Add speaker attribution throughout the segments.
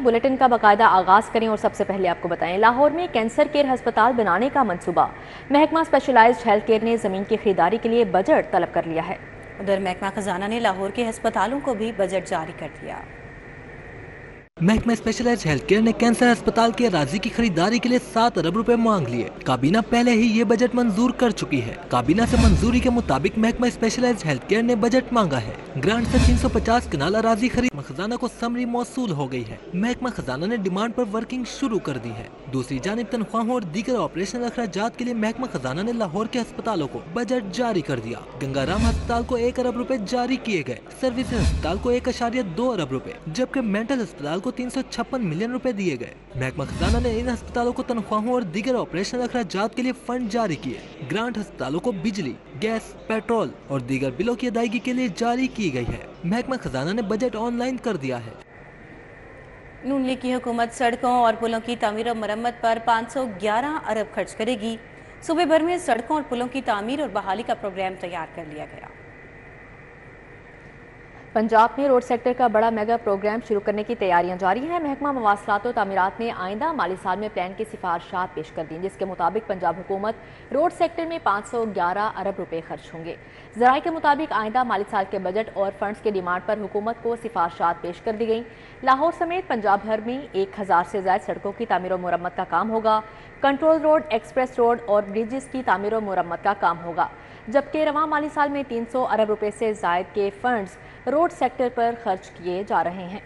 Speaker 1: Bulletin का बाकायदा आगाज करें और सबसे पहले आपको बताएं, लाहौर में कैंसर केयर अस्पताल बनाने का मंसूबा। महकमा स्पेशलाइज्ड हेल्थ केयर ने जमीन की खरीदारी के लिए बजट तलब कर लिया है।
Speaker 2: उधर महकमा खजाना ने लाहौर के अस्पतालों को भी बजट जारी कर दिया।
Speaker 3: महकमा स्पेशलाइज्ड हेल्थ केयर ने कैंसर अस्पताल के अराजी की खरीदारी के लिए 7 अरब रुपए मांग लिए। काबीना पहले ही ये बजट मंजूर कर चुकी है। काबीना से मंजूरी के मुताबिक महकमा स्पेशलाइज्ड हेल्थ केयर ने बजट मांगा है। ग्रांट से 350 कनाल अराजी खरीद खजाना को समरी मौसूल हो गई है। महकमा खजाना ने डिमांड पर वर्किंग शुरू कर दी है। दूसरी जानिब तनख्वाहों और दीगर ऑपरेशनल अखराजात के लिए महकमा खजाना ने लाहौर के अस्पतालों को बजट जारी कर दिया। गंगाराम अस्पताल को 1 अरब रुपए जारी किए गए। सर्विसेज अस्पताल को 1.2 अरब रुपए, जबकि मेंटल अस्पताल को 356 मिलियन रुपए दिए गए। महकमा खजाना ने इन अस्पतालों को तनख्वाहों और दीगर ऑपरेशनल अखराजात के लिए फंड जारी किए। ग्रांट अस्पतालों को बिजली, गैस, पेट्रोल और दीगर बिलों की अदायगी के लिए जारी की गई है। महकमा खजाना ने बजट ऑनलाइन कर दिया है।
Speaker 2: नून लीग की हुकूमत सड़कों और पुलों की तामीर और मरम्मत पर 511 अरब खर्च करेगी। सूबे भर में सड़कों और पुलों की तामीर और बहाली का प्रोग्राम तैयार कर लिया गया।
Speaker 1: पंजाब में रोड सेक्टर का बड़ा मेगा प्रोग्राम शुरू करने की तैयारियां जारी हैं। महकमा मवासलात और तामीरात ने आइंदा माली साल में प्लान की सिफारिशात पेश कर दी, जिसके मुताबिक पंजाब हुकूमत रोड सेक्टर में 511 अरब रुपए खर्च होंगे। ज़राए के मुताबिक आइंदा माली साल के बजट और फंड्स के डिमांड पर हुकूमत को सिफारिशात पेश कर दी गई। लाहौर समेत पंजाब भर में 1000 से ज़ायद सड़कों की तामीर और मुरम्मत का काम होगा। कंट्रोल रोड, एक्सप्रेस रोड और ब्रिजेस की तामीर और मुरम्मत का काम होगा, जबकि रवां माली साल में 300 अरब रुपए से ज़ायद के फंड्स रोड सेक्टर पर खर्च किए जा रहे हैं।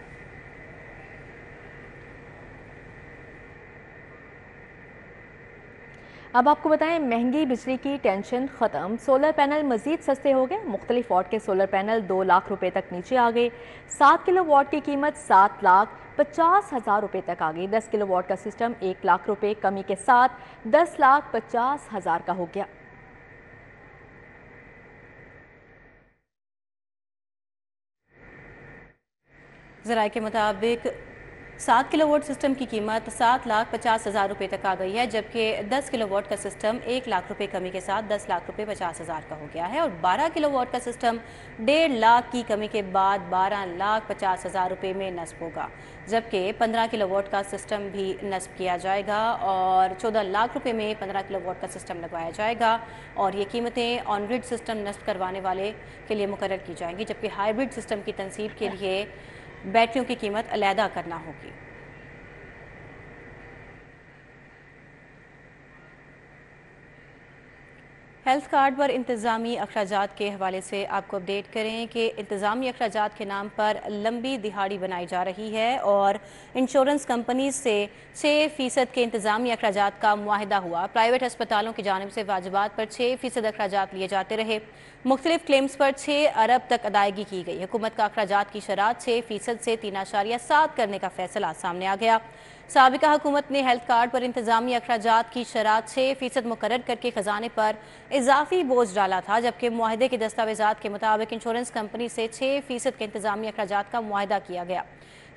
Speaker 1: अब आपको बताएं, महंगी बिजली की टेंशन खत्म। सोलर पैनल मजीद सस्ते हो गए। मुख्तलिफ वाट के सोलर पैनल 2 लाख रुपए तक नीचे आ गए। 7 किलो वाट की कीमत 7,50,000 रुपए तक आ गई। 10 किलो वाट का सिस्टम 1 लाख रुपए कमी के साथ 10,50,000 का हो गया।
Speaker 2: ज़राए के मुताबिक 7 किलोवाट सिस्टम की कीमत 7,50,000 रुपये तक आ गई है, जबकि 10 किलोवाट का सिस्टम 1 लाख रुपए कमी के साथ 10 लाख रुपए 50,000 का हो गया है और 12 किलोवाट का सिस्टम 1.5 लाख की कमी के बाद 12,50,000 रुपये में नस्ब होगा, जबकि 15 किलोवाट का सिस्टम भी नस्ब किया जाएगा और 14 लाख रुपए में 15 किलोवाट का सिस्टम लगवाया जाएगा और ये कीमतें ऑन ग्रिड सिस्टम नस्ब करवाने वाले के लिए मुकर्रर की जाएंगी, जबकि हाइब्रिड सिस्टम की तनसीब के लिए बैटरियों की कीमत अलहदा करना होगी। हेल्थ कार्ड पर इंतज़ामी अखराजात के हवाले से आपको अपडेट करें कि इंतज़ामी अखराजात के नाम पर लंबी दिहाड़ी बनाई जा रही है और इंश्योरेंस कंपनी से 6% के इंतज़ामी अखराजात का मुआहिदा हुआ। प्राइवेट अस्पतालों की जानिब से वाजिबात पर 6% अखराजात लिए जाते रहे। मुख्तलिफ क्लेम्स पर 6 अरब तक अदायगी की गई। हुकूमत का अखराजात की शरह 6% से 3.7 करने का फैसला सामने आ गया। साबिका हुकूमत ने हेल्थ कार्ड पर इंतज़ामी अखराजात की शरह 6% मुकर्रर करके खजाने पर इजाफी बोझ डाला था, जबकि मुआहदे के दस्तावेजात के मुताबिक इंश्योरेंस कंपनी से 6% के इंतज़ामी अखराजात का मुआहदा किया गया।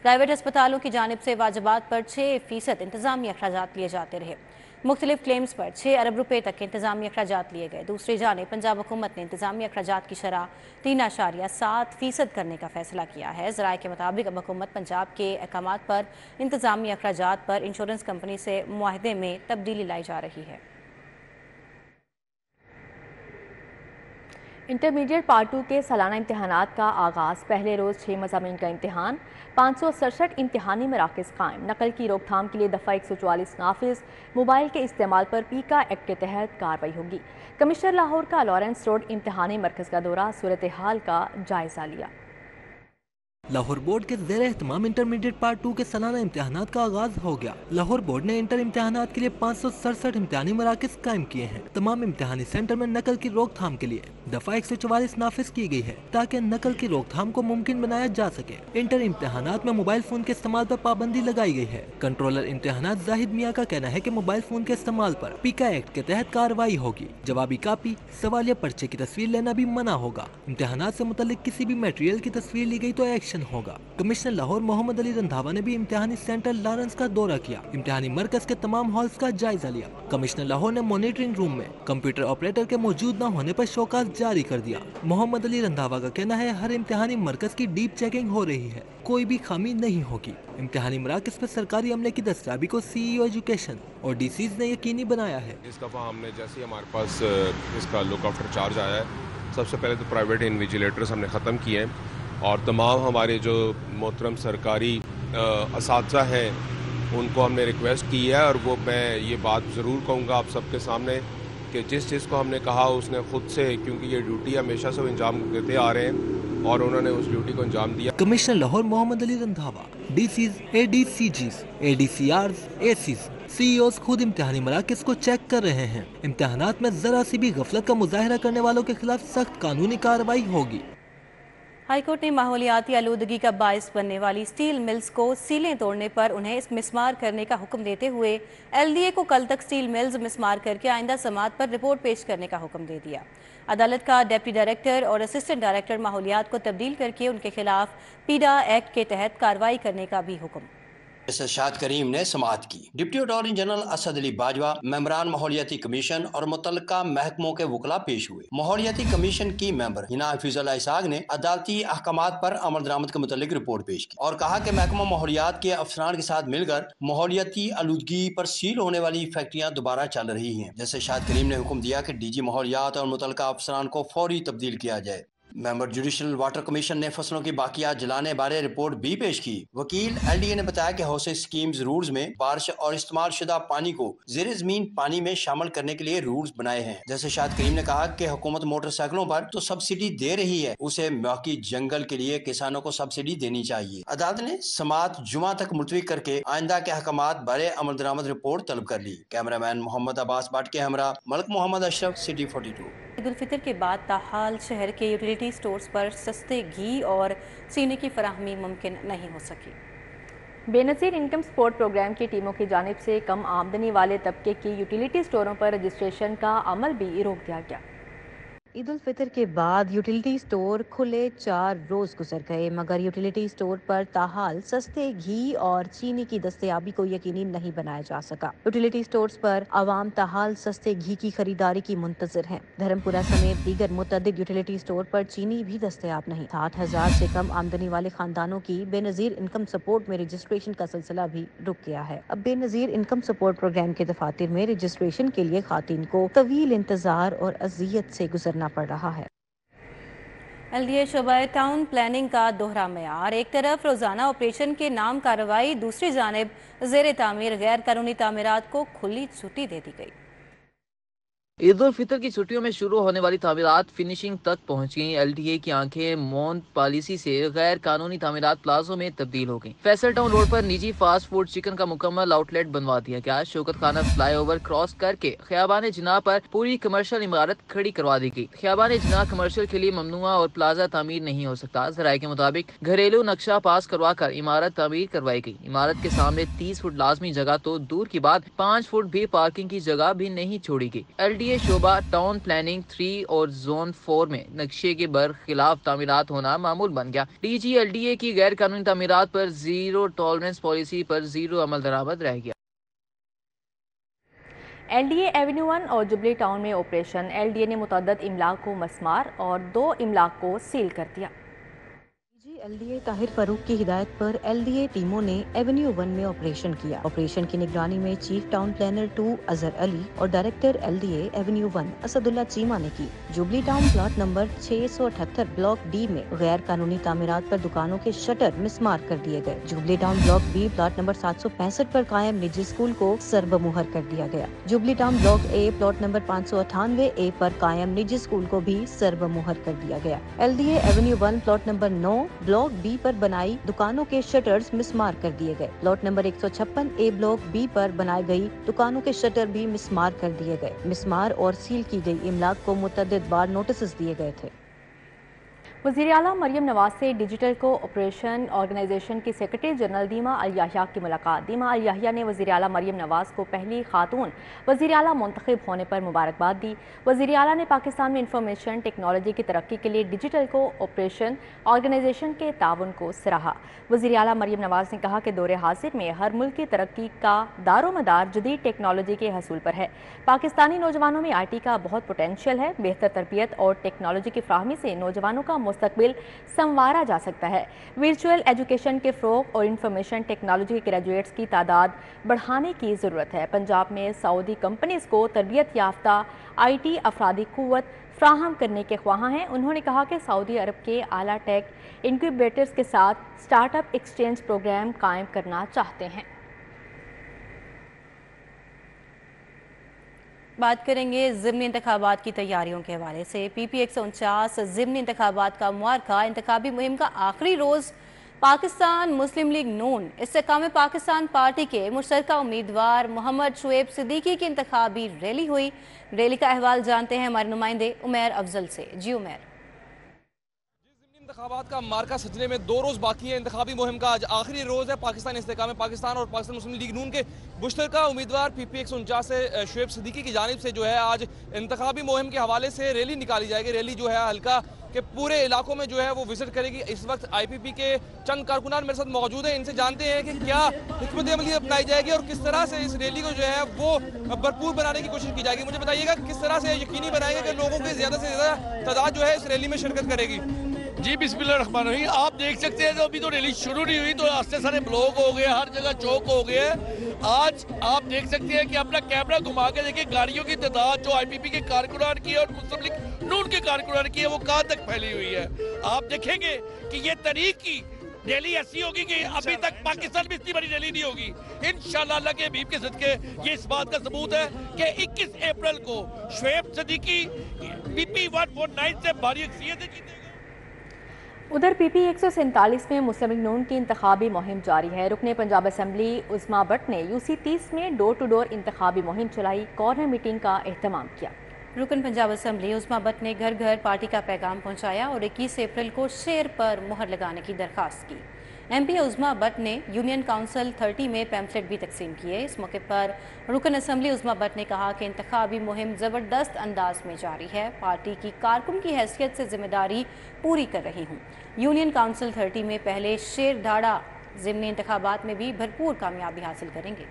Speaker 2: प्राइवेट अस्पतालों की जानिब से वाजिबात पर 6% इंतज़ामी अखराजात लिए जाते रहे। मुख्तलिफ क्लेम्स पर 6 अरब रुपए तक के इंतज़ामी अखराजात लिए गए। दूसरी जानिब पंजाब हुकूमत ने इंतज़ामी अखराजात की शरह 3.7% करने का फैसला किया है। ज़राए के मुताबिक अब हुकूमत पंजाब के अहकामात पर इंतज़ामी अखराजात पर इंश्योरेंस कंपनी से मुआहदे में तब्दीली लाई जा रही है।
Speaker 1: इंटरमीडिएट पार्ट 2 के सालाना इम्तहानात का आगाज़। पहले रोज़ 6 मज़ामीन का इम्तहान। 567 इम्तहानी मराकज़ कायम। नकल की रोकथाम के लिए दफ़ा 144 नाफिज। मोबाइल के इस्तेमाल पर पीका एक्ट के तहत कार्रवाई होगी। कमिश्नर लाहौर का लॉरेंस रोड इम्तहानी मरकज़ का दौरा, सूरत हाल का जायज़ा लिया।
Speaker 3: लाहौर बोर्ड के ज़ेर एहतमाम इंटरमीडिएट पार्ट 2 के सालाना इम्तहानात का आगाज हो गया। लाहौर बोर्ड ने इंटर इम्तहानात के लिए 567 इम्तहानी मराकज़ कायम किए हैं। तमाम इम्तहानी सेंटर में नकल की रोकथाम के लिए दफ़ा 144 नाफिज की गई है, ताकि नकल की रोकथाम को मुमकिन बनाया जा सके। इंटर इम्तहानात में मोबाइल फोन के इस्तेमाल पर पाबंदी लगाई गई है। कंट्रोलर इम्तहानात जाहिद मियाँ का कहना है कि मोबाइल फोन के इस्तेमाल पर पीका एक्ट के तहत कार्रवाई होगी। जवाबी कापी, सवालिया पर्चे की तस्वीर लेना भी मना होगा। इम्तहानात से मुतल्लिक किसी भी मटेरियल की तस्वीर ली गई तो एक्शन होगा। कमिश्नर लाहौर मोहम्मद अली रंधावा ने भी इम्तिहानी सेंटर लॉरेंस का दौरा किया। इम्तिहानी मरकज के तमाम हॉल्स का जायजा लिया। कमिश्नर लाहौर ने मॉनिटरिंग रूम में कंप्यूटर ऑपरेटर के मौजूद न होने पर शोकाज जारी कर दिया। मोहम्मद अली रंधावा का कहना है हर इम्तिहानी मरकज की डीप चेकिंग हो रही है, कोई भी खामी नहीं होगी। इम्तिहानी मराकज पर सरकारी अमले की दस्तयाबी को CEO एजुकेशन और DCs ने यकीनी बनाया है।
Speaker 4: इस दफ़ा हमने जैसे हमारे पास इसका लुक आफ्टर चार्ज आया है, सबसे पहले तो प्राइवेट इन्विजिलेटर्स हमने ख़त्म किए हैं और तमाम हमारे जो मोहतरम सरकारी असातिज़ा हैं उनको हमने रिक्वेस्ट की है। और वो मैं ये बात ज़रूर कहूँगा आप सबके सामने कि जिस चीज़ को हमने कहा उसने खुद से, क्योंकि ये ड्यूटी हमेशा से वो अंजाम देते आ रहे हैं और उन्होंने उस ड्यूटी को अंजाम दिया।
Speaker 3: Commissioner Lahore Mohammad Ali Randhawa, DCs, ADCGs, ADCRs, ACs, CEOs खुद इम्तिहानी मराकज को चेक कर रहे हैं। इम्तिहानात में जरा सी भी गफलत का मुजाहरा करने वालों के खिलाफ सख्त कानूनी कार्रवाई होगी।
Speaker 2: हाईकोर्ट ने माहौलियाती आलूदगी का बायस बनने वाली स्टील मिल्स को सीलें तोड़ने पर उन्हें इस मिसमार करने का हुक्म देते हुए LDA को कल तक स्टील मिल्स मिसमार करके आइंदा समात पर रिपोर्ट पेश करने का हुक्म दे दिया। अदालत का डिप्टी डायरेक्टर और असिस्टेंट डायरेक्टर माहौलियात को तब्दील करके उनके खिलाफ पीडा एक्ट के तहत कार्रवाई करने का भी हुक्म।
Speaker 5: शाद करीम ने समाअत की। Deputy attorney general Asad Ali Bajwa, मेंबरान माहौलियाती कमीशन और मुतल्लिका महकमों के वकला पेश हुए। माहौलियाती कमीशन की मेंबर हिना हफीजुल्लाह इसाक ने अदालती अहकामात पर अमल दरामद के मुतालिक रिपोर्ट पेश की और कहा कि महकमा माहौलियात के अफसरान के साथ मिलकर माहौलियाती आलूदगी पर सील होने वाली फैक्ट्रियां दोबारा चल रही हैं। जैसे शाद करीम ने हुक्म दिया कि DG माहौलियात और मुतल्लिका अफसरान को फौरी तब्दील किया जाए। मेंबर जुडिशल वाटर कमीशन ने फसलों की बाकियात जलाने बारे रिपोर्ट भी पेश की। वकील LDA ने बताया कि हाउसिंग स्कीम्स रूल्स में बारिश और इस्तेमाल शुदा पानी को ज़ेरे ज़मीन पानी में शामिल करने के लिए रूल्स बनाए हैं। जैसे शाद करीम ने कहा कि हुकूमत मोटरसाइकिलों पर तो सब्सिडी दे रही है, उसे मौकी जंगल के लिए किसानों को सब्सिडी देनी चाहिए। अदालत ने समाअत जुमा तक मुलतवी करके आइंदा के अहकामात बारे अमल दरामद रिपोर्ट तलब कर ली। कैमरामैन मोहम्मद अब्बास भट्ट के हमरा मलिक मोहम्मद अशरफ, सिटी 42।
Speaker 2: ईद उल फितर के बाद ताहाल शहर के यूटिलिटी स्टोर्स पर सस्ते घी और चीनी की फराहमी मुमकिन नहीं हो सकी।
Speaker 1: बेनज़ीर इनकम सपोर्ट प्रोग्राम की टीमों की जानिब से कम आमदनी वाले तबके की यूटिलिटी स्टोरों पर रजिस्ट्रेशन का अमल भी रोक दिया गया।
Speaker 6: ईद उल फितर के बाद यूटिलिटी स्टोर खुले 4 रोज गुजर गए, मगर यूटिलिटी स्टोर पर ताहाल सस्ते घी और चीनी की दस्तयाबी को यकीनी नहीं बनाया जा सका। यूटिलिटी स्टोर्स पर आवाम ताहाल सस्ते घी की खरीदारी की मुंतजर हैं। धर्मपुरा समेत दीगर मुतअद्दिद यूटिलिटी स्टोर पर चीनी भी दस्तयाब नहीं। 60,000 से कम आमदनी वाले खानदानों की बेनजीर इनकम सपोर्ट में रजिस्ट्रेशन का सिलसिला भी रुक गया है। अब बेनजीर इनकम सपोर्ट प्रोग्राम के दफातर में रजिस्ट्रेशन के लिए खातिन को तवील इंतजार और अजियत से गुजरना पड़ रहा है।
Speaker 2: LDA शोबा टाउन प्लानिंग का दोहरा मयार, एक तरफ रोजाना ऑपरेशन के नाम कार्रवाई, दूसरी जानिब ज़ेरे तामीर गैर कानूनी तामीरात को खुली छुट्टी दे दी गई।
Speaker 7: ईद उल फितर की छुट्टियों में शुरू होने वाली तामीरात फिनिशिंग तक पहुंच गई। LDA की आंखें मौन पॉलिसी से गैर कानूनी तामीरात प्लाजों में तब्दील हो गई। फैसल टाउन रोड पर निजी फास्ट फूड चिकन का मुकम्मल आउटलेट बनवा दिया गया। शौकत खाना फ्लाईओवर क्रॉस करके खियाबान जिना पर पूरी कमर्शियल इमारत खड़ी करवा दी गई। खियाबान जिना कमर्शियल के लिए ममनुआ और प्लाजा तामीर नहीं हो सकता। जराये के मुताबिक घरेलू नक्शा पास करवा कर इमारत तामीर करवाई गई। इमारत के सामने 30 फुट लाजमी जगह तो दूर की बात 5 फुट भी पार्किंग की जगह भी नहीं छोड़ी गई। LDA शोबा टाउन प्लानिंग 3 और जोन 4 में नक्शे के बरखिलाफ तामीरात होना मामूल बन गया। DG LDA की गैर कानूनी तामीरात पर जीरो टॉलरेंस पॉलिसी पर जीरो अमल दरामद रह गया।
Speaker 1: LDA एवेन्यू 1 और जुबली टाउन में ऑपरेशन। LDA ने मुतअद्दिद इमलाक को मसमार और 2 इमलाक को सील कर दिया।
Speaker 6: LDA ताहिर फारूक की हिदायत पर LDA टीमों ने एवेन्यू 1 में ऑपरेशन किया। ऑपरेशन की निगरानी में chief town planner 2 Azhar Ali और director LDA avenue 1 Asadullah Cheema ने की। Jubilee town plot number 678 block D में गैर कानूनी तामीरात पर दुकानों के शटर मिसमार कर दिए गए। Jubilee town block B plot number 765 पर कायम निजी स्कूल को सर्वमुहर कर दिया गया। Jubilee town block A plot number 598 A पर कायम निजी स्कूल को भी सर्वमुहर कर दिया गया। LDA avenue 1 plot number 9 block B पर बनाई दुकानों के शटर्स मिसमार कर दिए गए। Plot number 156 A block B पर बनाई गई दुकानों के शटर भी मिसमार कर दिए गए। मिसमार और सील की गई इमलाक को मुतअद्दिद बार नोटिस दिए गए थे।
Speaker 1: वज़ीर आला मरियम नवाज से डिजिटल को ऑपरेशन ऑर्गेनाइजेशन की सेक्रेटरी जनरल दीमा अल याहिया की मुलाकात। दीमा अल याहिया ने वज़ीर आला मरियम नवाज को पहली खातून वज़ीर आला मुंतखब होने पर मुबारकबाद दी। वज़ीर आला ने पाकिस्तान में इंफॉर्मेशन टेक्नोलॉजी की तरक्की के लिए डिजिटल को ऑपरेशन ऑर्गेनाइजेशन के ताउन को सराहा। वज़ीर आला मरियम नवाज ने कहा कि दौरे हासिल में हर मुल्क की तरक्की का दारोमदार जदीद टेक्नोलॉजी के हसूल पर है। पाकिस्तानी नौजवानों में IT का बहुत पोटेंशियल है। बेहतर तरबियत और टेक्नोलॉजी की फ्राहमी से नौजवानों का मुस्तकबिल संवारा जा सकता है। वर्चुअल एजुकेशन के फ़रोग़ और इंफॉर्मेशन टेक्नोलॉजी के ग्रेजुएट्स की तादाद बढ़ाने की ज़रूरत है। पंजाब में सऊदी कंपनीज़ को तरबियत याफ्ता IT अफरादी क़ुव्वत फ्राहम करने के ख्वाहां हैं। उन्होंने कहा कि सऊदी अरब के आला टेक इनक्यूबेटर्स के साथ स्टार्टअप एक्सचेंज प्रोग्राम कायम करना चाहते हैं।
Speaker 2: बात करेंगे ज़िमनी इंतखाबात की तैयारियों के हवाले से। PP 149 ज़िमनी इंतखाबात का मुआरका इंतखाबी मुहिम का आखिरी रोज़ पाकिस्तान मुस्लिम लीग नून इस्तेकाम पाकिस्तान पार्टी के मुश्तरका उम्मीदवार मोहम्मद शुएब सिद्दीकी की इंतखाबी रैली हुई। रैली का अहवाल जानते हैं हमारे नुमाइंदे उमैर अफजल से। जी उमैर।
Speaker 8: इंतखाबात का मार्का सजने में 2 रोज़ बाकी है। इंतखाबी मुहिम का आज आखिरी रोज़ है। पाकिस्तान इस्तेकाम पाकिस्तान और पाकिस्तान मुस्लिम लीग नून के मुश्तरका उम्मीदवार PP 149 से शुएब सिद्दीकी की जानिब से जो है आज इंतखाबी मुहिम के हवाले से रैली निकाली जाएगी। रैली जो है हल्का के पूरे इलाकों में जो है वो विजिट करेगी। इस वक्त IPP के चंद कारकुनान मेरे साथ मौजूद हैं। इनसे जानते हैं कि क्या हिकमत अमली अपनाई जाएगी और किस तरह से इस रैली को जो है वो भरपूर बनाने की कोशिश की जाएगी। मुझे बताइएगा किस तरह से यकीनी बनाएंगे कि लोगों की ज़्यादा से ज़्यादा तादाद जो है इस रैली में शिरकत करेगी।
Speaker 9: जी बिस्मिल्लाहिर्रहमानिर्रहीम। आप देख सकते हैं जो अभी तो रैली शुरू नहीं हुई तो रास्ते सारे ब्लॉक हो गए, हर जगह चौक हो गए। आज आप देख सकते हैं कि अपना कैमरा घुमा के देखिए गाड़ियों की तादाद जो IPP के कारकुनान की और मुस्लिम लीग नून के कारकुनान की है वो कहाँ तक फैली हुई है। आप देखेंगे कि ये तरीक की रैली ऐसी होगी कि अभी तक पाकिस्तान में इतनी बड़ी रैली नहीं होगी। इंशाअल्लाह अल्लाह के हबीब के सदके ये इस बात का सबूत है कि 21 अप्रैल को शुएब सिद्दीकी PP 149 से भारी अक्सरियत से जीतेगा।
Speaker 1: उधर PP 147 में मुस्लिम लीग नून की इंतखाबी मुहिम जारी है। रुकने पंजाब असम्बली उस्मा भट्ट ने UC 30 में डोर टू डोर इंतखाबी मुहिम चलाई, कॉर्नर मीटिंग का एहतमाम किया।
Speaker 2: रुकन पंजाब असम्बली उस्मा भट्ट ने घर घर पार्टी का पैगाम पहुंचाया और 21 अप्रैल को शेर पर मुहर लगाने की दरख्वास्त की। MP उस्मा भट्ट ने यूनियन काउंसिल 30 में पैम्फलेट भी तकसीम किए। इस मौके पर रुकन असम्बली उस्मा भट्ट ने कहा कि इंतखाबी मुहिम ज़बरदस्त अंदाज में जारी है। पार्टी की कारकुन की हैसियत से जिम्मेदारी पूरी कर रही हूँ। यूनियन काउंसिल 30 में पहले शेर दाड़ा ज़िमनी इंतखाबात में भी भरपूर कामयाबी हासिल करेंगे।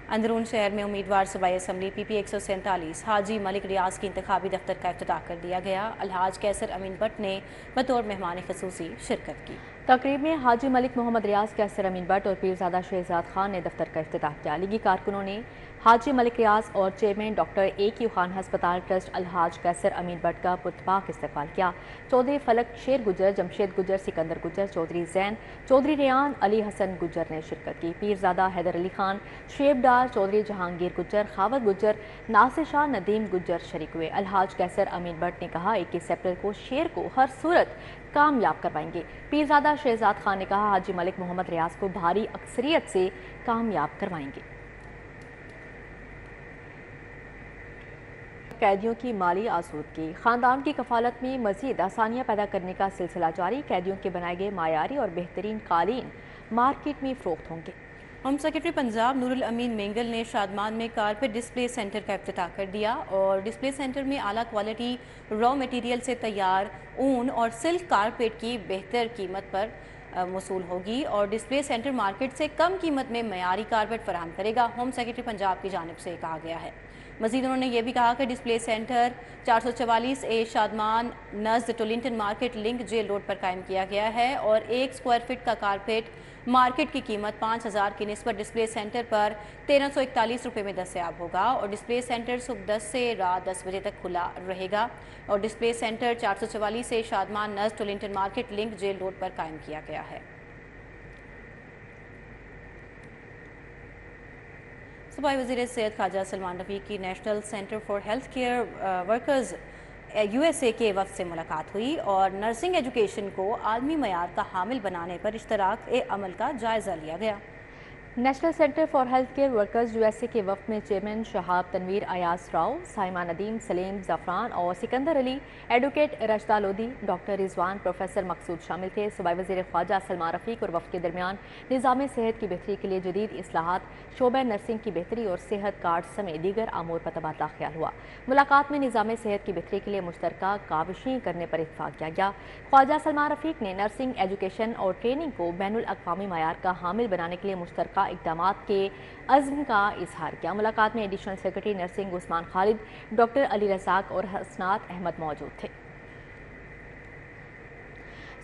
Speaker 2: अंदरून शहर में उम्मीदवार सूबाई असम्बली PP 147 हाजी मलिक रियाज की इंतखाबी दफ्तर का इफ्तिताह कर दिया गया। अलहाज कैसर अमीन भट्ट ने बतौर मेहमान खसूसी शिरकत की।
Speaker 1: तकरीब में हाजी मलिक मोहम्मद रियाज, कैसर अमीन भट्ट और पीरजादा शहजाद खान ने दफ्तर का इफ्तिताह किया। लीगी कारकुनों ने हाजी मलिक रियाज और चेयरमैन डॉक्टर AQ खान हस्पताल ट्रस्ट अलहाज कैसर अमीन भट्ट का पुतपाक इस्तकबाल किया। चौधरी फलक शेर गुजर, जमशेद गुजर, सिकंदर गुजर, चौधरी जैन, चौधरी रेयान, अली हसन गुजर ने शिरकत की। पीरजादा हैदर अली खान, शेब डार, चौधरी जहांगीर गुजर, खावत गुजर, नासिर शाह, नदीम गुजर शरीक हुए। अलहाज कैसर अमीन भट्ट ने कहा 21 अप्रैल को शेर को हर सूरत कामयाब करवाएंगे। पीरजादा शहजाद खान ने कहा हाजी मलिक मोहम्मद रियाज को भारी अक्सरियत से कामयाब करवाएंगे। कैदियों की माली आसूदगी, खानदान की कफालत में मजीद आसानियाँ पैदा करने का सिलसिला जारी। कैदियों के बनाए गए मायारी और बेहतरीन कालीन मार्केट में फरोख्त होंगे।
Speaker 2: होम सेक्रेटरी पंजाब नूरुल अमीन मेंगल ने शादमान में कारपेट डिस्प्ले सेंटर का इफ्तिताह कर दिया और डिस्प्ले सेंटर में आला क्वालिटी रॉ मटेरियल से तैयार ऊन और सिल्क कारपेट की बेहतर कीमत पर वसूल होगी और डिस्प्ले सेंटर मार्केट से कम कीमत में मयारी कारपेट फराहम करेगा। होम सेक्रेटरी पंजाब की जानिब से कहा गया है। मजीद उन्होंने ये भी कहा कि डिस्प्ले सेंटर 444A शादमान नज़द Tollinton market link jail road पर कायम किया गया है और 1 स्क्वायर फीट का कारपेट मार्केट की कीमत 5000 की निस्बत डिस्प्ले सेंटर पर 1341 रुपये में दस्तयाब होगा और डिस्प्ले सेंटर सुबह 10 से रात 10 बजे तक खुला रहेगा और डिस्प्ले सेंटर 444A शादमान नज़द Tollinton market link jail road पर कायम किया गया है। सूबाई वज़ीर सेहत ख्वाजा सलमान रफ़ीक की national Centre for Health Care workers USA के वक्त से मुलाकात हुई और नर्सिंग एजुकेशन को आलमी मयार का हामिल बनाने पर इश्तराक अमल का जायज़ा लिया गया।
Speaker 1: National Centre for Health Care Workers USA के वफ्द में चेयरमैन शहाब तनवीर अयास राव, साइमा नदीम, सलीम जफरान और Sikandar Ali, advocate Rashda Lodhi, doctor Rizwan, professor Maqsood शामिल थे। सूबाई वज़ीर ख्वाजा सलमान रफीक और वफ्द के दरमियान निज़ाम सेहत की बेहतरी के लिए जदीद इस्लाहात, शोबे नर्सिंग की बेहतरी और सेहत कार्ड समेत दीगर अमूर पर तबादला ख्याल हुआ। मुलाकात में निज़ाम सेहत की बेहतरी के लिए मुश्तरका काविशें करने पर इत्तफाक किया गया। ख्वाजा सलमान रफीक ने नर्सिंग एजुकेशन और ट्रेनिंग को बैनुल अक़वामी मयार का हामिल बनाने के लिए मुश्तरका इक़दामात के अज़्म का इजहार किया। मुलाकात में additional secretary nursing Usman Khalid, doctor Ali Razzaq और हसनात अहमद मौजूद थे।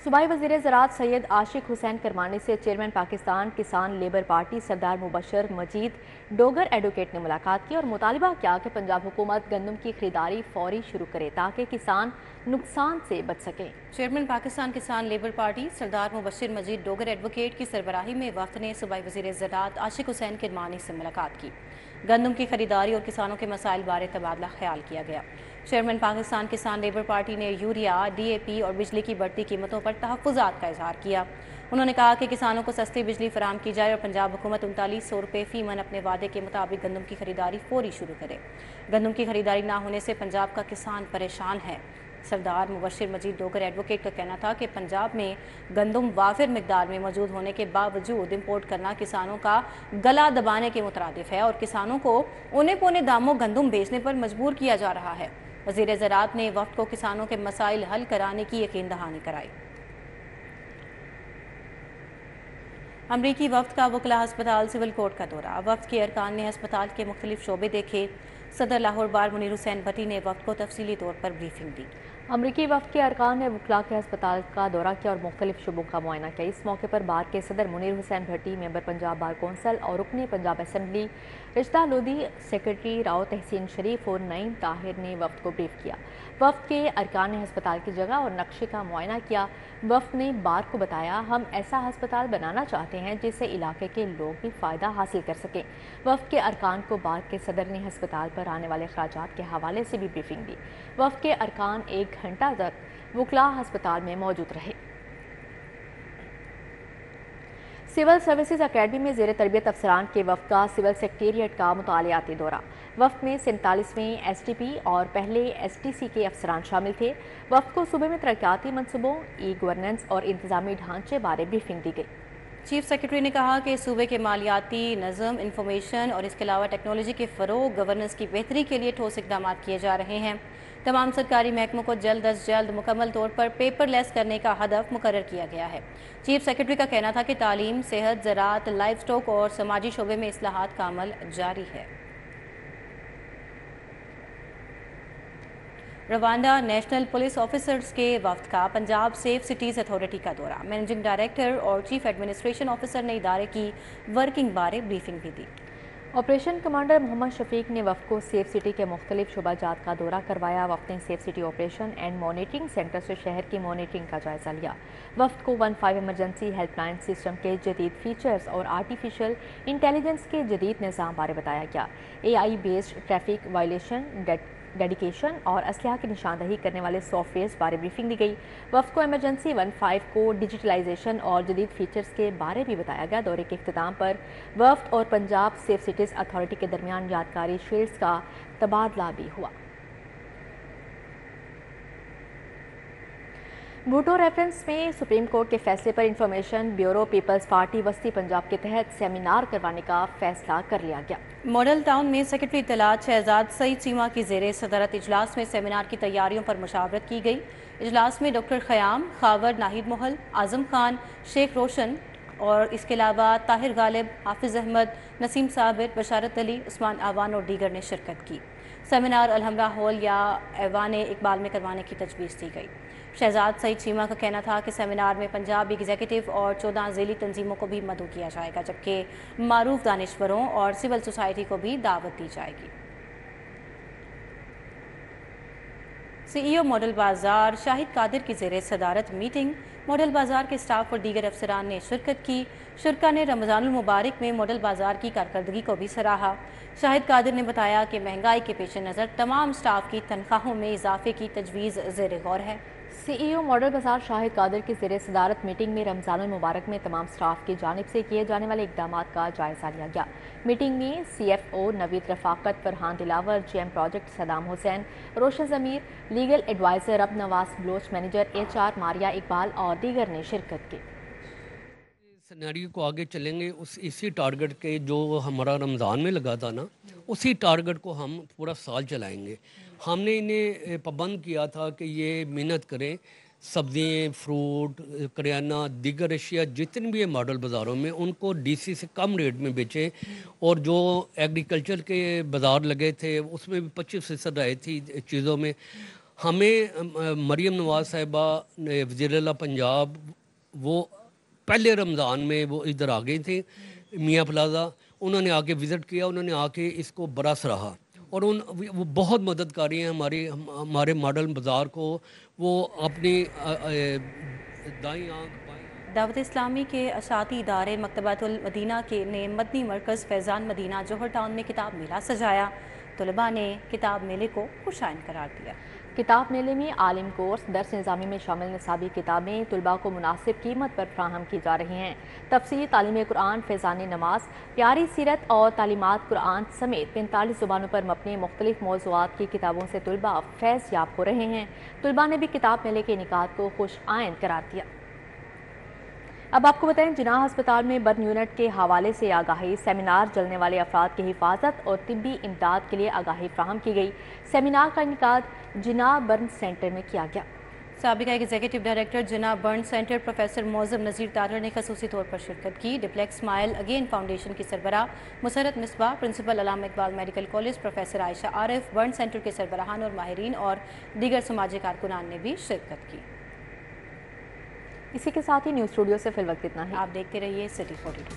Speaker 1: सूबाई वज़ीर ज़राअत सैयद आशिक हुसैन करमानी से चेयरमैन पाकिस्तान किसान लेबर पार्टी सरदार मुबशर मजीद डोगर एडवोकेट ने मुलाकात की और मुतालिबा किया कि पंजाब हुकूमत गंदम की खरीदारी फौरी शुरू करे ताकि किसान नुकसान से बच सकें।
Speaker 2: चेयरमैन पाकिस्तान किसान लेबर पार्टी सरदार मुबशर मजीद डोगर एडवोकेट की सरबराही में वफ्द ने सूबाई वज़ीर ज़राअत आशिक हुसैन करमानी से मुलाकात की। गंदम की खरीदारी और किसानों के मसाइल बारे तबादला ख्याल किया गया। चेयरमैन पाकिस्तान किसान लेबर पार्टी ने यूरिया, DAP और बिजली की बढ़ती कीमतों पर तहफ़्फ़ुज़ात का इजहार किया। उन्होंने कहा कि किसानों को सस्ती बिजली फराहम की जाए और पंजाब हुकूमत 3900 रुपये फ़ी मन अपने वादे के मुताबिक गंदम की खरीदारी फौरी शुरू करे। गंदम की खरीदारी ना होने से पंजाब का किसान परेशान है। सरदार मुबशर मजीद डोगर एडवोकेट का कहना था कि पंजाब में गंदम वाफिर मिकदार में मौजूद होने के बावजूद इम्पोर्ट करना किसानों का गला दबाने के मुतरादिफ है और किसानों को औने पौने दामों गंदम बेचने पर मजबूर किया जा रहा है। वज़ीर ज़राअत ने वफ्द को किसानों के मसाइल हल कराने की यकीन दहानी कराई। अमरीकी वफ्द का वकला हस्पताल सिविल कोर्ट का दौरा। वफ्द के अरकान ने हस्पताल के मुख्तलिफ शोबे देखे। सदर लाहौर बार मुनीर हुसैन भट्टी ने वफ्द को तफसीली तौर पर ब्रीफिंग दी।
Speaker 1: अमरीकी वफ्द के अरकान ने वकला के हस्पताल का दौरा किया और मुख्तलिफ शुबों का मुआयना किया। इस मौके पर बार के सदर मुनीर हुसैन भट्टी, मेंबर पंजाब बार कौंसल और रुकने पंजाब असम्बली रशदा लोधी, सेक्रेटरी राव तहसीन शरीफ और नईम ताहिर ने वफ्द को ब्रीफ किया। वफ्द के अरकान ने हस्पताल की जगह और नक्शे का मुआयना किया। वफ्द ने बार को बताया, हम ऐसा हस्पताल बनाना चाहते हैं जिससे इलाके के लोग भी फ़ायदा हासिल कर सकें। वफ्द के अरकान को बार के सदर ने हस्पताल पर आने वाले अखराजात के हवाले से भी ब्रीफिंग दी। वफ्द के अरकान 1 घंटा तक वकला हस्पताल में मौजूद रहे। सिविल सर्विसेज अकेडमी में ज़ेर तरबियत अफसरान के वफ्द का सिविल सेक्रेटेरिएट का मुतालियाती दौरा। वफ्द में 47वें STP और पहले STC के अफसरान शामिल थे। वफ्द को सूबे में तरक्याती मनसूबों, गवर्नेंस और इंतजामी ढांचे बारे ब्रीफिंग दी गई।
Speaker 2: चीफ सेक्रेटरी ने कहा कि सूबे के मालियाती नज़म, इंफॉर्मेशन और इसके अलावा टेक्नोलॉजी के फ़रोग, गवर्नेंस की बेहतरी के लिए ठोस इक़दाम किए जा रहे हैं। तमाम सरकारी महकमों को जल्द अज जल्द मुकम्मल तौर पर पेपरलेस करने का हदफ मुकर्रर किया गया है। चीफ सेक्रेटरी का कहना था कि तालीम, सेहत, ज़राअत, लाइव स्टॉक और समाजी शोबे में इस्लाहात का अमल जारी है। रवांडा नेशनल पुलिस ऑफिसर्स के वफ्द का पंजाब सेफ सिटीज़ अथॉरिटी का दौरा। मैनेजिंग डायरेक्टर और चीफ एडमिनिस्ट्रेशन ऑफिसर ने इदारे की वर्किंग बारे ब्रीफिंग भी दी।
Speaker 1: ऑपरेशन कमांडर मोहम्मद शफीक ने वफ्द को सेफ सिटी के मुख्तलिफ शुबाजात का दौरा करवाया। वफ्द ने safe city operation and monitoring centre से शहर की मॉनिटरिंग का जायजा लिया। वफ्द को 15 इमरजेंसी हेल्पलाइन सिस्टम के जदीद फीचर्स और आर्टिफिशियल इंटेलिजेंस के जदीद निज़ाम बारे बताया गया। AI based traffic violation dedication और असलहा की निशानदही करने वाले सॉफ्टवेयर बारे ब्रीफिंग दी गई। वफ्द को इमरजेंसी 15 को डिजिटलाइजेशन और जदीद फीचर्स के बारे भी बताया गया। दौरे के इख्तिताम पर वफ्द और पंजाब सेफ सिटीज़ अथॉरिटी के दरमियान यादगारी शील्ड्स का तबादला भी हुआ। भुट्टो रेफरेंस में सुप्रीम कोर्ट के फैसले पर इंफॉर्मेशन ब्यूरो पीपल्स पार्टी वस्ती पंजाब के तहत सेमिनार करवाने का फैसला कर लिया गया।
Speaker 2: मॉडल टाउन में सेक्रेटरी इत्तलात शहजाद सईद चीमा की ज़ेरे सदरत इजलास में सेमिनार की तैयारियों पर मुशावरत की गई। इजलास में डॉक्टर ख़याम, खावर नाहिद मोहल, आज़म खान, शेख रोशन और इसके अलावा ताहिर गालिब, हाफिज़ अहमद, नसीम साबिर, बशारत अली, उस्मान आवान और दीगर ने शिरकत की। सेमिनार अलहमरा हॉल या ऐवान इकबाल में करवाने की तजवीज़ दी गई। शहजाद सईद चीमा का कहना था कि सेमिनार में पंजाब एग्जीक्यूटिव और 14 ज़ेली तंजीमों को भी मदऊ किया जाएगा, जबकि मारूफ दानिश्वरों और सिविल सोसाइटी को भी दावत दी जाएगी। CEO मॉडल बाजार शाहिद कादिर की ज़ेरे सदारत मीटिंग। मॉडल बाजार के स्टाफ और दीगर अफसरान ने शिरकत की। शुरका ने रमज़ानुल मुबारक में मॉडल बाजार की कारकर्दगी को भी सराहा। शाहिद कादिर ने बताया कि महंगाई के पेश नज़र तमाम स्टाफ की तनख्वाहों में इजाफे की तजवीज़ ज़ेरे गौर है।
Speaker 1: CEO मॉडल बाजार शाहिद कादर की ज़ेर सदारत मीटिंग में रमज़ान मुबारक में तमाम स्टाफ की जानिब से किए जाने वाले इकदाम का जायज़ा लिया गया। मीटिंग में CFO Naveed Rafaqat, Farhan Dilawar, GM project Saddam Hussain, Roshan Zameer, legal adviser अब नवाज, ब्लोच मैनेजर HR मारिया इकबाल और दीगर ने शिरकत की।
Speaker 10: सिनेरियो को आगे चलेंगे इसी टारगेट के जो हमारा रमज़ान में लगा था ना, उसी टारगेट को हम पूरा साल चलाएंगे। हमने इन्हें पाबंद किया था कि ये मेहनत करें, सब्जियाँ, फ्रूट, करियाना, दीगर अशिया जितने भी मॉडल बाज़ारों में उनको DC से कम रेट में बेचें, और जो एग्रीकल्चर के बाज़ार लगे थे उसमें भी 25% आए थी चीज़ों में। हमें मरीम नवाज़ साहिबा वज़ीर-ए-आला पंजाब वो पहले रमज़ान में वो इधर आ गई थी मियाँ प्लाजा, उन्होंने आके विज़िट किया, उन्होंने आके इसको बड़ा सराहा और वो बहुत मदद कर रही हैं हमारे मॉडल बाज़ार को। वो अपनी दाईं आँख
Speaker 2: दावत इस्लामी के अशाती इदारे मकतबातुल मदीना के ने मदनी मरकज़ फैज़ान मदीना जौहर टाउन में किताब मेला सजाया। तलबा ने किताब मेले को खुशाइन करार दिया।
Speaker 1: किताब मेले में आलिम कोर्स, दर्स निज़ामी में शामिल निसाबी किताबें तलबा को मुनासिब कीमत पर फ्राहम की जा रही हैं। तफसीर, तालीम कुरान, फैज़ान नमाज, प्यारी सीरत और तालीमात कुरान समेत 45 ज़ुबानों पर मबनी मुख्तलिफ मौज़ूआत की किताबों से तलबा फैज़ याब हो रहे हैं। तलबा ने भी किताब मेले के इनेकाद को खुश आइंद करार दिया। अब आपको बताएं, जिनाह अस्पताल में बर्न यूनिट के हवाले से आगाही सेमिनार, जलने वाले अफराद की हिफाजत और तिब्बी इमदाद के लिए आगाही फ्राहम की गई। सेमिनार का इनेकाद जिनाह बर्न सेंटर में किया गया।
Speaker 2: साबिका executive director Jinnah burn centre professor Moazzam Nazir Tarar ने खसूसी तौर पर शिरकत की। डिप्लेक्स स्माइल अगेन फाउंडेशन की सरबराह Musarrat Misbah, principal Allama Iqbal medical college professor Ayesha Arif, burn centre के सरबराहान और माहिरीन और दीगर समाजी कारकुनान ने भी शिरकत की।
Speaker 1: इसी के साथ ही न्यूज़ स्टूडियो से फिलवक्त इतना ही।
Speaker 2: आप देखते रहिए सिटी 42।